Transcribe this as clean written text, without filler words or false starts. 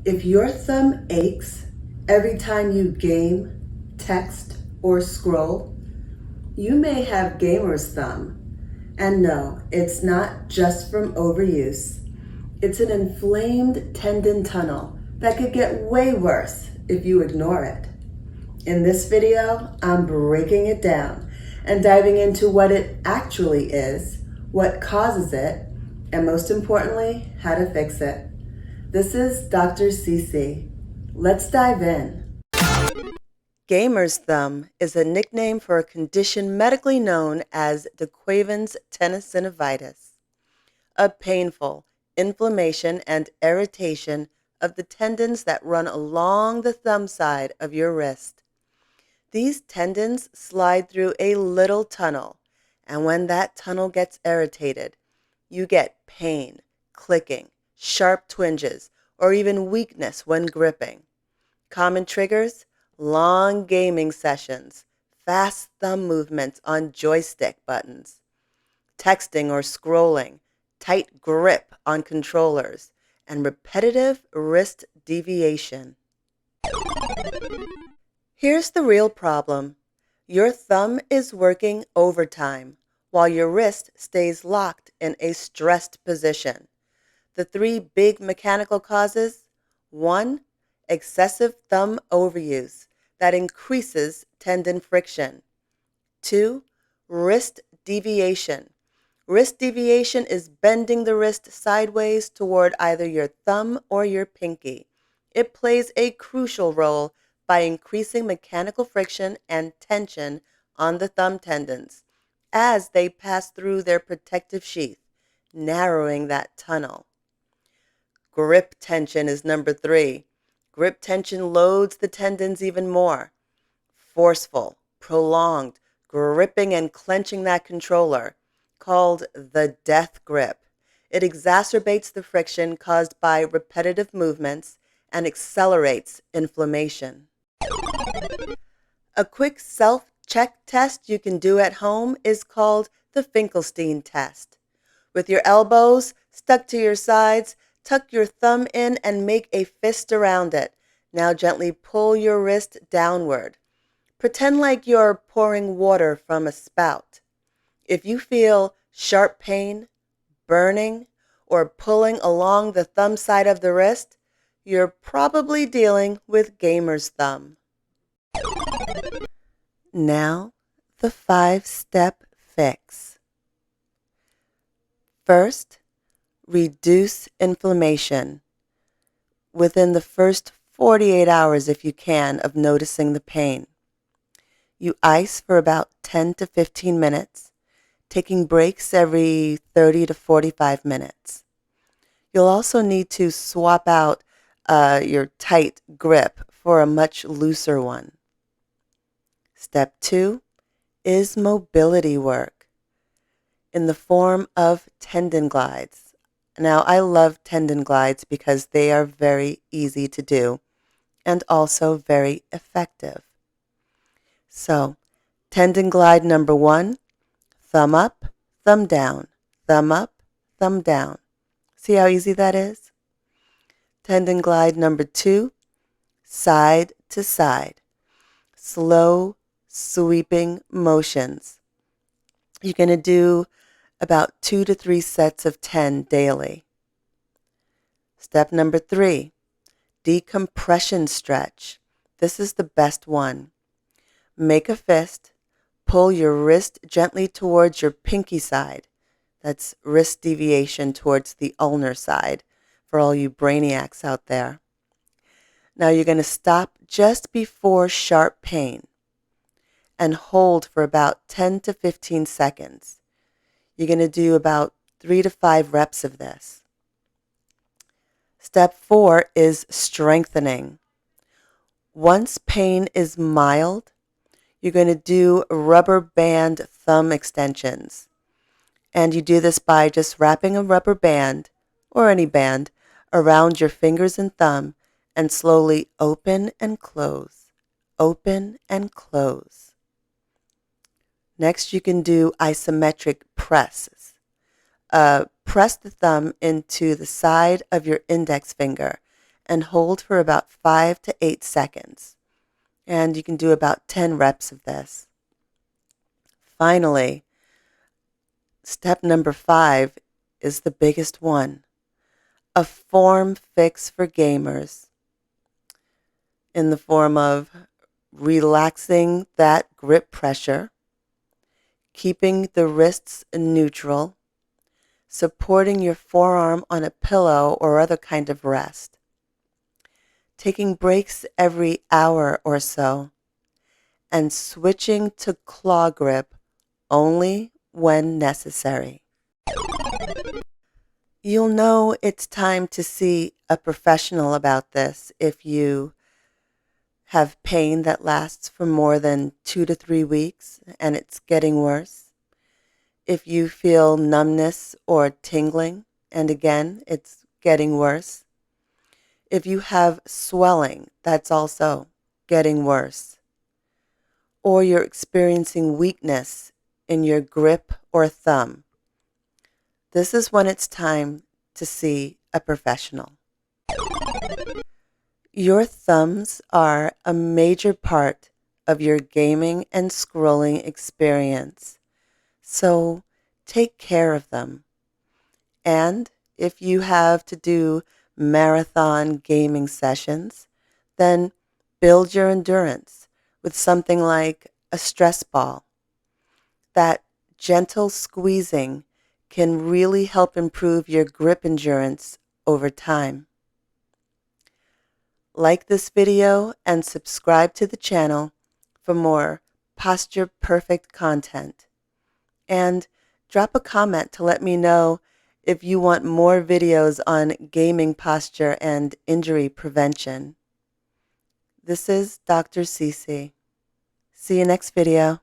If your thumb aches every time you game, text, or scroll, you may have gamer's thumb. And no, it's not just from overuse. It's an inflamed tendon tunnel that could get way worse if you ignore it. In this video, I'm breaking it down and diving into what it actually is, what causes it, and most importantly, how to fix it. This is Dr. CeCe. Let's dive in. Gamer's thumb is a nickname for a condition medically known as Quervain's Tenosynovitis, a painful inflammation and irritation of the tendons that run along the thumb side of your wrist. These tendons slide through a little tunnel, and when that tunnel gets irritated, you get pain, clicking, sharp twinges, or even weakness when gripping. Common triggers: long gaming sessions, fast thumb movements on joystick buttons, texting or scrolling, tight grip on controllers, and repetitive wrist deviation. Here's the real problem. Your thumb is working overtime while your wrist stays locked in a stressed position. The three big mechanical causes: 1. Excessive thumb overuse that increases tendon friction. 2. Wrist deviation. Wrist deviation is bending the wrist sideways toward either your thumb or your pinky. It plays a crucial role by increasing mechanical friction and tension on the thumb tendons as they pass through their protective sheath, narrowing that tunnel. Grip tension is number 3. Grip tension loads the tendons even more. Forceful, prolonged, gripping and clenching that controller, called the death grip. It exacerbates the friction caused by repetitive movements and accelerates inflammation. A quick self-check test you can do at home is called the Finkelstein test. With your elbows stuck to your sides, tuck your thumb in and make a fist around it. Now gently pull your wrist downward. Pretend like you're pouring water from a spout. If you feel sharp pain, burning, or pulling along the thumb side of the wrist, you're probably dealing with gamer's thumb. Now, the 5-step fix. First, reduce inflammation within the first 48 hours if you can of noticing the pain. You ice for about 10 to 15 minutes, taking breaks every 30 to 45 minutes. You'll also need to swap out your tight grip for a much looser one. Step 2 is mobility work in the form of tendon glides. Now, I love tendon glides because they are very easy to do and also very effective. So, tendon glide number 1, thumb up, thumb down, thumb up, thumb down. See how easy that is? Tendon glide number 2, side to side, slow, sweeping motions. You're going to do about 2 to 3 sets of 10 daily. Step number 3, decompression stretch. This is the best one. Make a fist, pull your wrist gently towards your pinky side. That's wrist deviation towards the ulnar side for all you brainiacs out there. Now you're going to stop just before sharp pain and hold for about 10 to 15 seconds. You're going to do about 3 to 5 reps of this. Step 4 is strengthening. Once pain is mild, you're going to do rubber band thumb extensions. And you do this by just wrapping a rubber band, or any band, around your fingers and thumb and slowly open and close, open and close. Next, you can do isometric presses. Press the thumb into the side of your index finger and hold for about 5 to 8 seconds. And you can do about 10 reps of this. Finally, step number 5 is the biggest one. A form fix for gamers in the form of relaxing that grip pressure, keeping the wrists neutral, supporting your forearm on a pillow or other kind of rest, taking breaks every hour or so, and switching to claw grip only when necessary. You'll know it's time to see a professional about this if you have pain that lasts for more than 2 to 3 weeks and it's getting worse. If you feel numbness or tingling, and again, it's getting worse. If you have swelling, that's also getting worse. Or you're experiencing weakness in your grip or thumb, this is when it's time to see a professional. Your thumbs are a major part of your gaming and scrolling experience, so take care of them. And if you have to do marathon gaming sessions, then build your endurance with something like a stress ball. That gentle squeezing can really help improve your grip endurance over time. Like this video and subscribe to the channel for more posture perfect content. And drop a comment to let me know if you want more videos on gaming posture and injury prevention. This is Dr. CeCe. See you next video.